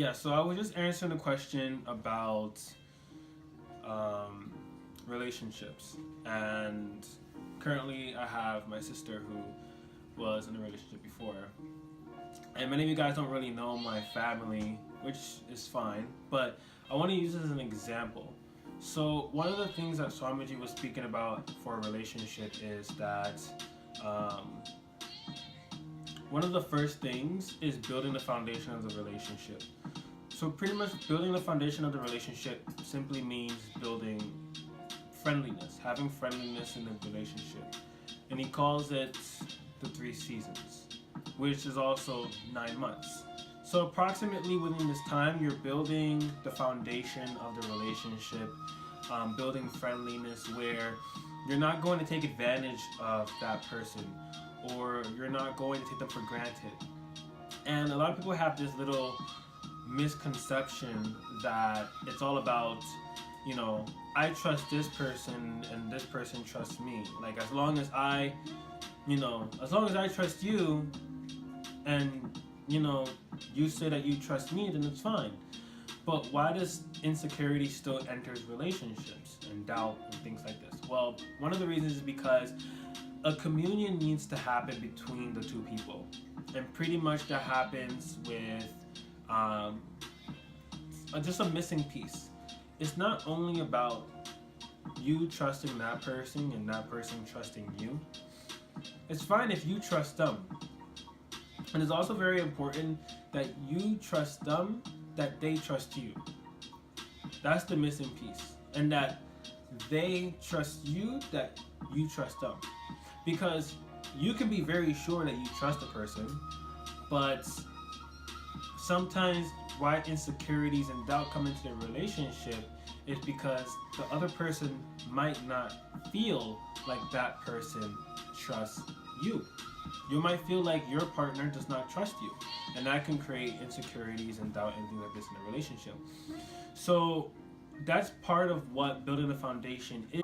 Yeah, so I was just answering the question about relationships, and currently I have my sister who was in a relationship before, and many of you guys don't really know my family, which is fine, but I want to use this as an example. So one of the things that Swamiji was speaking about for a relationship is that one of the first things is building the foundation of the relationship. So pretty much building the foundation of the relationship simply means building friendliness, having friendliness in the relationship. And he calls it the 3 seasons, which is also 9 months. So approximately within this time, you're building the foundation of the relationship, building friendliness where you're not going to take advantage of that person, or you're not going to take them for granted. And a lot of people have this little misconception that it's all about, I trust this person and this person trusts me. Like as long as I trust you and you say that you trust me, then it's fine. But why does insecurity still enters relationships and doubt and things like this? Well, one of the reasons is because a communion needs to happen between the two people. And pretty much that happens with just a missing piece. It's not only about you trusting that person and that person trusting you. It's fine if you trust them. And it's also very important that you trust them, that they trust you. That's the missing piece. And that they trust you, that you trust them. Because you can be very sure that you trust a person, but sometimes why insecurities and doubt come into the relationship is because the other person might not feel like that person trusts you. You might feel like your partner does not trust you, and that can create insecurities and doubt and things like this in a relationship. So that's part of what building the foundation is.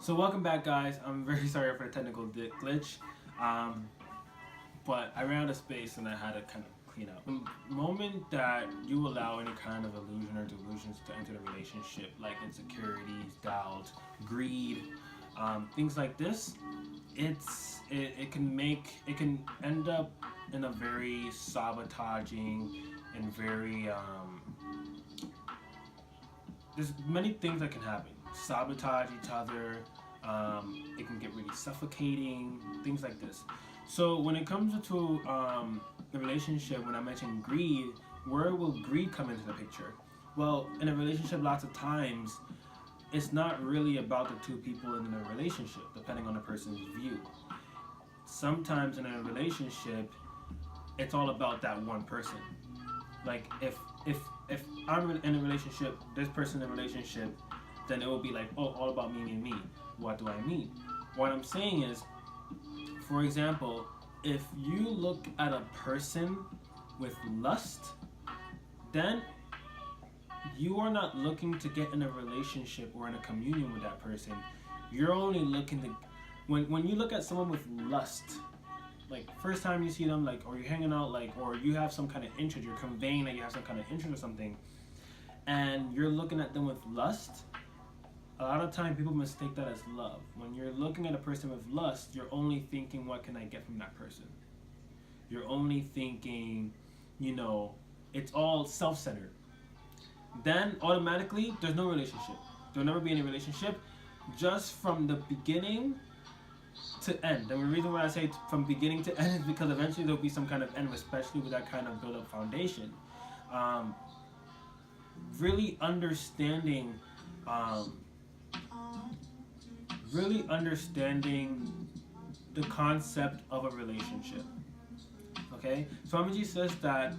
So welcome back, guys. I'm very sorry for the technical glitch, but I ran out of space and I had to kind of clean up. The moment that you allow any kind of illusion or delusions to enter the relationship, like insecurities, doubt, greed, things like this, it can end up in a very sabotaging and very there's many things that can happen. Sabotage each other, it can get really suffocating, things like this. So when it comes to the relationship, when I mentioned greed, where will greed come into the picture? Well, in a relationship, lots of times it's not really about the two people in a relationship, depending on the person's view. Sometimes in a relationship, it's all about that one person. Like if I'm in a relationship, this person in a relationship, then it will be like, oh, all about me and me. What do I mean? What I'm saying is, for example, if you look at a person with lust, then you are not looking to get in a relationship or in a communion with that person. You're only looking to, when you look at someone with lust, like first time you see them, like, or you're hanging out, like, or you have some kind of interest, you're conveying that you have some kind of interest or something, and you're looking at them with lust, a lot of time people mistake that as love. When you're looking at a person with lust, you're only thinking, what can I get from that person? You're only thinking, it's all self-centered. Then automatically, there's no relationship. There'll never be any relationship, just from the beginning to end. And the reason why I say from beginning to end is because eventually there'll be some kind of end, especially with that kind of build-up foundation. Really understanding the concept of a relationship. Okay? Swamiji says that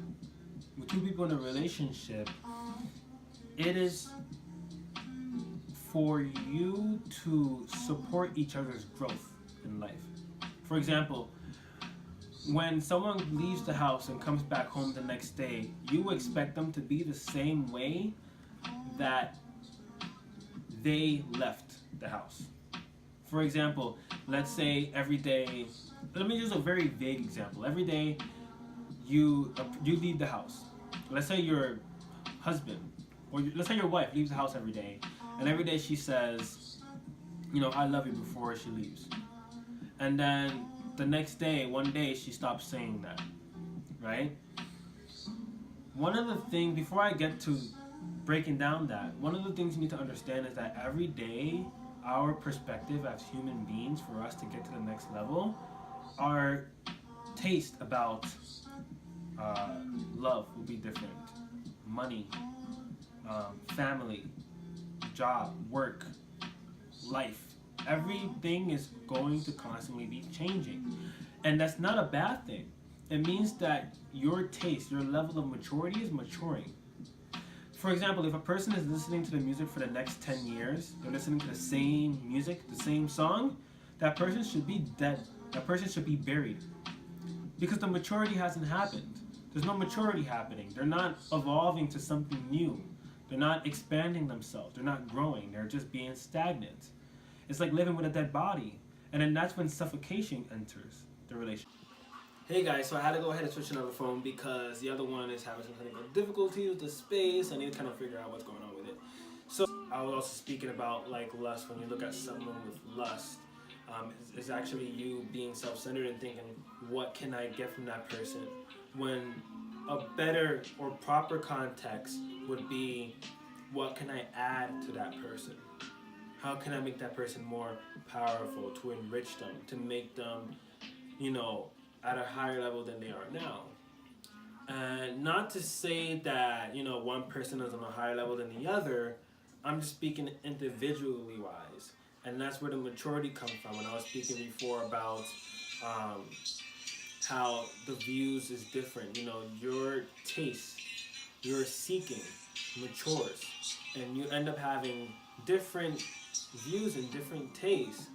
with two people in a relationship, it is for you to support each other's growth in life. For example, when someone leaves the house and comes back home the next day, you expect them to be the same way that they left the house. For example, let's say every day, let me use a very vague example. Every day you leave the house. Let's say you're husband, or let's say your wife leaves the house every day, and every day she says, I love you before she leaves. And then the next day, one day, she stops saying that, right? One of the things, before I get to breaking down that, one of the things you need to understand is that every day, our perspective as human beings for us to get to the next level, our taste about love will be different. Money, family, job, work, life. Everything is going to constantly be changing. And that's not a bad thing. It means that your taste, your level of maturity is maturing. For example, if a person is listening to the music for the next 10 years, they're listening to the same music, the same song, that person should be dead. That person should be buried. Because the maturity hasn't happened. There's no maturity happening. They're not evolving to something new. They're not expanding themselves. They're not growing. They're just being stagnant. It's like living with a dead body. And then that's when suffocation enters the relationship. Hey guys, so I had to go ahead and switch another phone because the other one is having some technical difficulties with the space. I need to kind of figure out what's going on with it. So I was also speaking about like lust. When you look at someone with lust, it's actually you being self-centered and thinking, what can I get from that person? When a better or proper context would be, what can I add to that person? How can I make that person more powerful, to enrich them, to make them, at a higher level than they are now? And not to say that, one person is on a higher level than the other. I'm just speaking individually wise. And that's where the maturity comes from. When I was speaking before about how the views is different. Your taste, your seeking matures. And you end up having different views and different tastes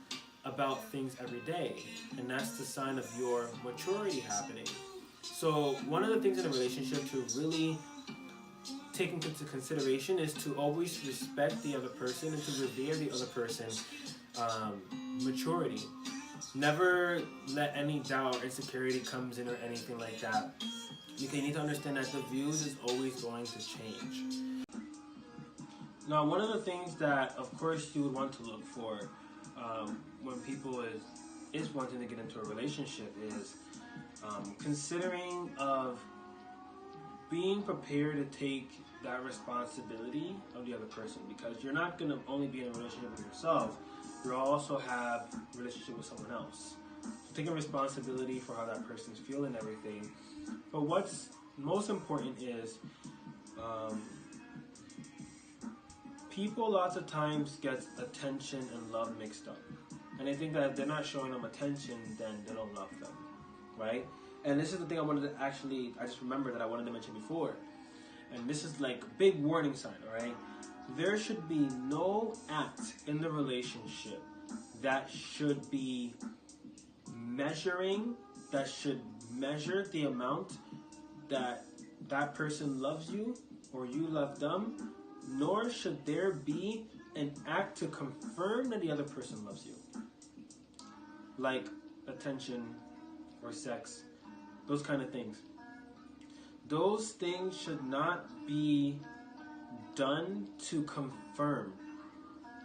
about things every day. And that's the sign of your maturity happening. So one of the things in a relationship to really take into consideration is to always respect the other person and to revere the other person's maturity. Never let any doubt or insecurity comes in or anything like that. You need to understand that the views is always going to change. Now, one of the things that, of course, you would want to look for when people is wanting to get into a relationship is considering of being prepared to take that responsibility of the other person, because you're not going to only be in a relationship with yourself, you also have a relationship with someone else. So taking responsibility for how that person's feeling and everything. But what's most important is people lots of times get attention and love mixed up. And they think that if they're not showing them attention, then they don't love them, right? And this is the thing I just remembered that I wanted to mention before. And this is like a big warning sign, all right? There should be no act in the relationship that should be that should measure the amount that that person loves you or you love them, nor should there be an act to confirm that the other person loves you. Like attention or sex, those kind of things. Those things should not be done to confirm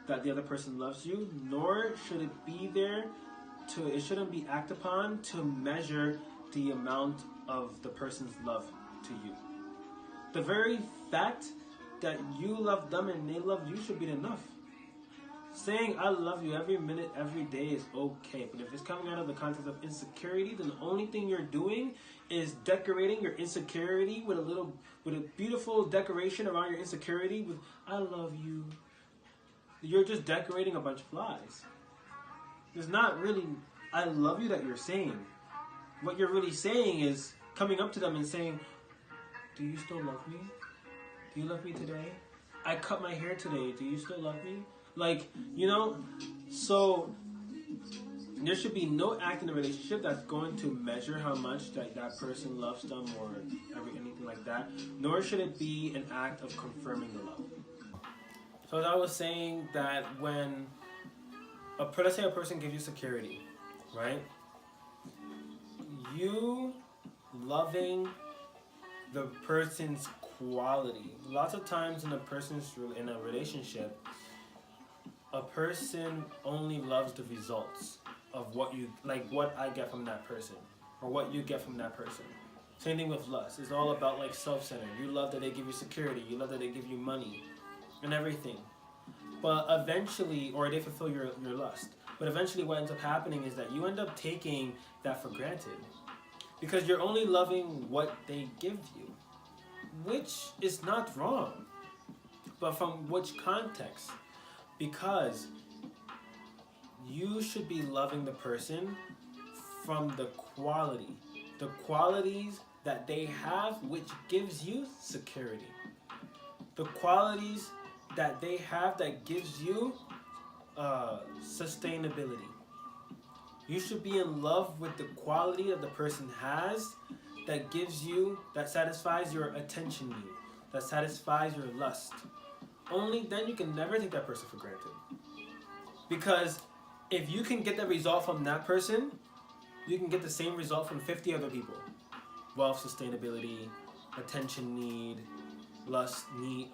that the other person loves you, nor should it be there it shouldn't be acted upon to measure the amount of the person's love to you. The very fact that you love them and they love you should be enough. Saying I love you every minute, every day is okay. But if it's coming out of the context of insecurity, then the only thing you're doing is decorating your insecurity with a beautiful decoration around your insecurity with I love you. You're just decorating a bunch of lies. There's not really I love you that you're saying. What you're really saying is coming up to them and saying, do you still love me? Do you love me today? I cut my hair today. Do you still love me? So there should be no act in the relationship that's going to measure how much that person loves them or anything like that, nor should it be an act of confirming the love. So as I was saying, that when let's say a person gives you security, right? You loving the person's quality. Lots of times in a relationship, a person only loves the results of what I get from that person, or what you get from that person. Same thing with lust. It's all about like self-centered. You love that they give you security. You love that they give you money and everything. But eventually, or they fulfill your lust. But eventually what ends up happening is that you end up taking that for granted. Because you're only loving what they give you. Which is not wrong. But from which context? Because you should be loving the person from the quality. The qualities that they have, which gives you security. The qualities that they have that gives you sustainability. You should be in love with the quality that the person has that gives you, that satisfies your attention need, that satisfies your lust. Only then you can never take that person for granted. Because if you can get the result from that person, you can get the same result from 50 other people. Wealth, sustainability, attention need, lust need,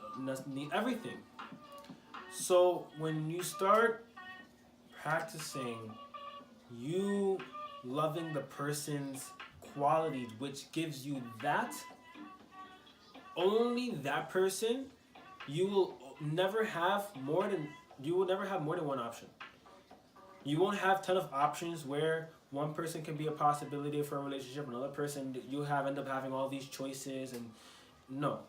everything. So when you start practicing you loving the person's qualities, which gives you that, only that person, you will never have more than one option. You won't have a ton of options where one person can be a possibility for a relationship, another person end up having all these choices, and no.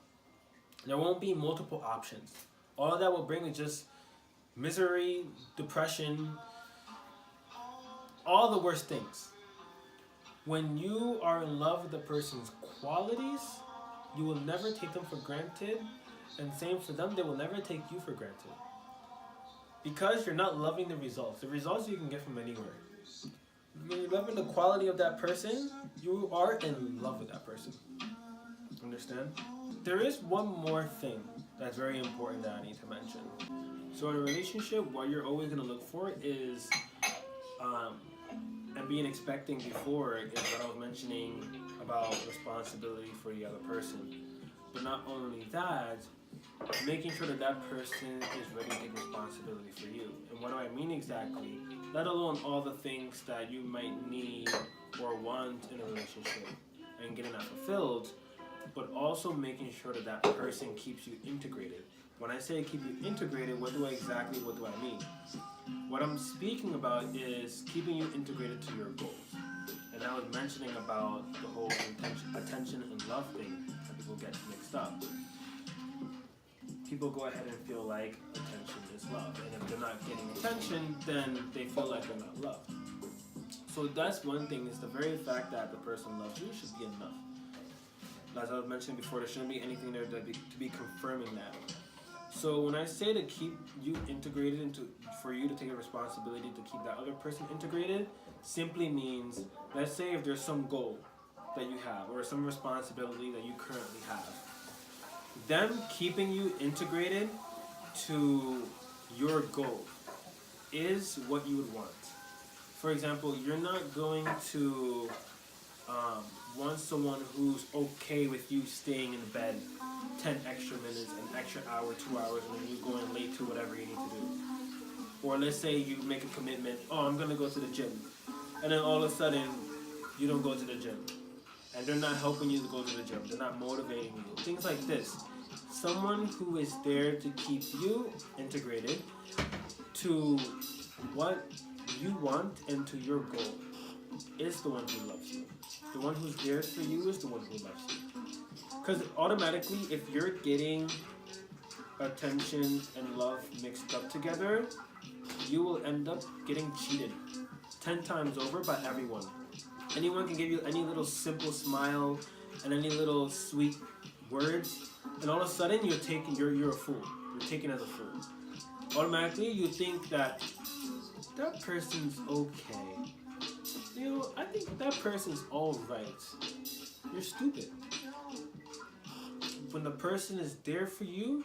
There won't be multiple options. All that will bring is just misery, depression, all the worst things. When you are in love with the person's qualities, you will never take them for granted, and same for them, they will never take you for granted. Because you're not loving the results. The results you can get from anywhere. When you're loving the quality of that person, you are in love with that person. Understand? There is one more thing that's very important that I need to mention. So in a relationship, what you're always going to look for is, and being expecting before, is what I was mentioning about responsibility for the other person. But not only that, making sure that that person is ready to take responsibility for you. And what do I mean exactly? Let alone all the things that you might need or want in a relationship and getting that fulfilled, but also making sure that that person keeps you integrated. When I say keep you integrated, what do I mean? What I'm speaking about is keeping you integrated to your goals. And I was mentioning about the whole attention and love thing that people get mixed up. People go ahead and feel like attention is love. And if they're not getting attention, then they feel like they're not loved. So that's one thing, is the very fact that the person loves you should be enough. As I was mentioning before, there shouldn't be anything there to be confirming that. So when I say to keep you integrated, for you to take a responsibility to keep that other person integrated, simply means, let's say if there's some goal that you have or some responsibility that you currently have, them keeping you integrated to your goal is what you would want. For example, you're not going to want someone who's okay with you staying in bed 10 extra minutes, an extra hour, 2 hours, and then you going late to whatever you need to do. Or let's say you make a commitment, I'm going to go to the gym. And then all of a sudden, you don't go to the gym. And they're not helping you to go to the gym. They're not motivating you. Things like this. Someone who is there to keep you integrated to what you want and to your goal is the one who loves you. The one who's there for you is the one who loves you. Because automatically, if you're getting attention and love mixed up together, you will end up getting cheated 10 times over by everyone. Anyone can give you any little simple smile and any little sweet words, and all of a sudden you're a fool. You're taken as a fool. Automatically, you think that person's okay. I think that person's alright. You're stupid. When the person is there for you,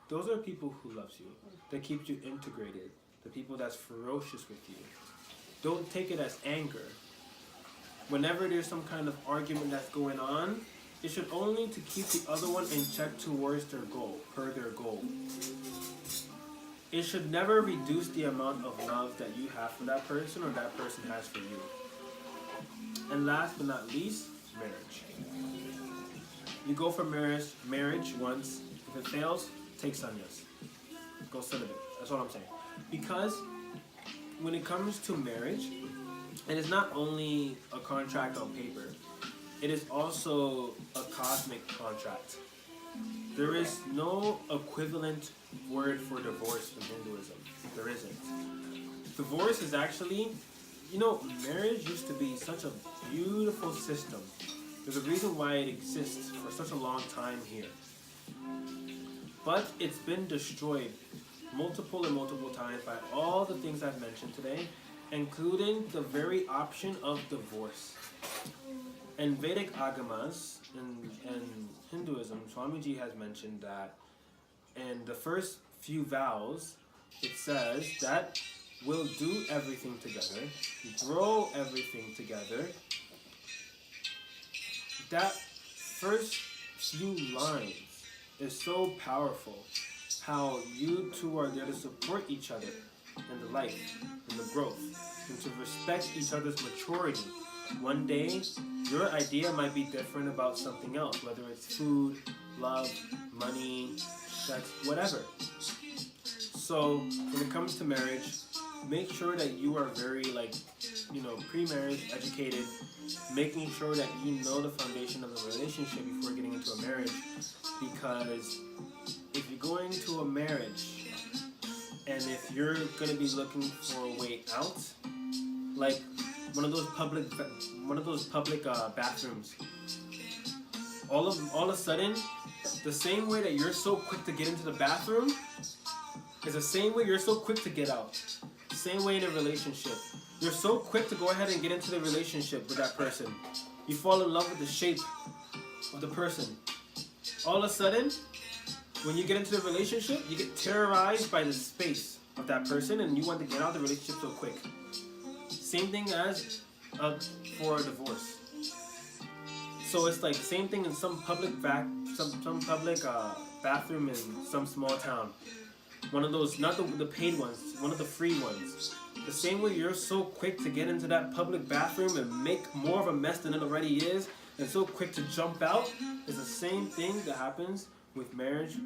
those are people who loves you, that keeps you integrated, the people that's ferocious with you. Don't take it as anger. Whenever there's some kind of argument that's going on, It should only to keep the other one in check towards their goal, per their goal. It should never reduce the amount of love that you have for that person or that person has for you. And last but not least, marriage. You go for marriage once. If it fails, take sannyas. Go celibate. That's what I'm saying. Because when it comes to marriage, it is not only a contract on paper. It is also a cosmic contract. There is no equivalent word for divorce in Hinduism. There isn't. Divorce is actually, marriage used to be such a beautiful system. There's a reason why it exists for such a long time here. But it's been destroyed multiple times by all the things I've mentioned today, including the very option of divorce. In Vedic Agamas, in Hinduism, Swamiji has mentioned that in the first few vows, it says that we'll do everything together, grow everything together. That first few lines is so powerful. How you two are there to support each other in the life, in the growth, and to respect each other's maturity. One day, your idea might be different about something else, whether it's food, love, money, sex, whatever. So when it comes to marriage, make sure that you are very pre-marriage educated, making sure that you know the foundation of the relationship before getting into a marriage. Because if you're going into a marriage and if you're going to be looking for a way out, like one of those public bathrooms, all of a sudden, the same way that you're so quick to get into the bathroom is the same way you're so quick to get out. Same way in a relationship. You're so quick to go ahead and get into the relationship with that person. You fall in love with the shape of the person. All of a sudden, when you get into the relationship, you get terrorized by the space of that person and you want to get out of the relationship so quick. Same thing as for a divorce. So it's like same thing in some public bathroom in some small town. One of those, not the paid ones, one of the free ones. The same way you're so quick to get into that public bathroom and make more of a mess than it already is, and so quick to jump out, is the same thing that happens with marriage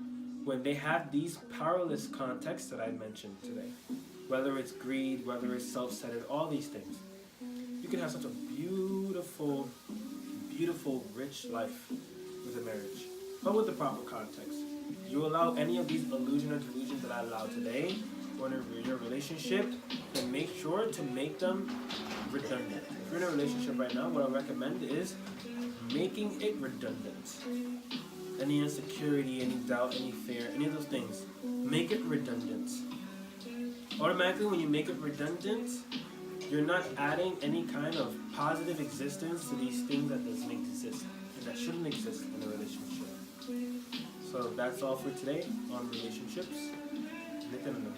when they have these powerless contexts that I mentioned today. Whether it's greed, whether it's self-centered, all these things. You can have such a beautiful, rich life with a marriage, but with the proper context. You allow any of these illusion or delusions that I allowed today, or in your relationship, then make sure to make them redundant. If you're in a relationship right now, what I recommend is making it redundant. Any insecurity, any doubt, any fear, any of those things, make it redundant. Automatically, when you make it redundant, you're not adding any kind of positive existence to these things that doesn't exist and that shouldn't exist in a relationship. So that's all for today on relationships. Nithyananda.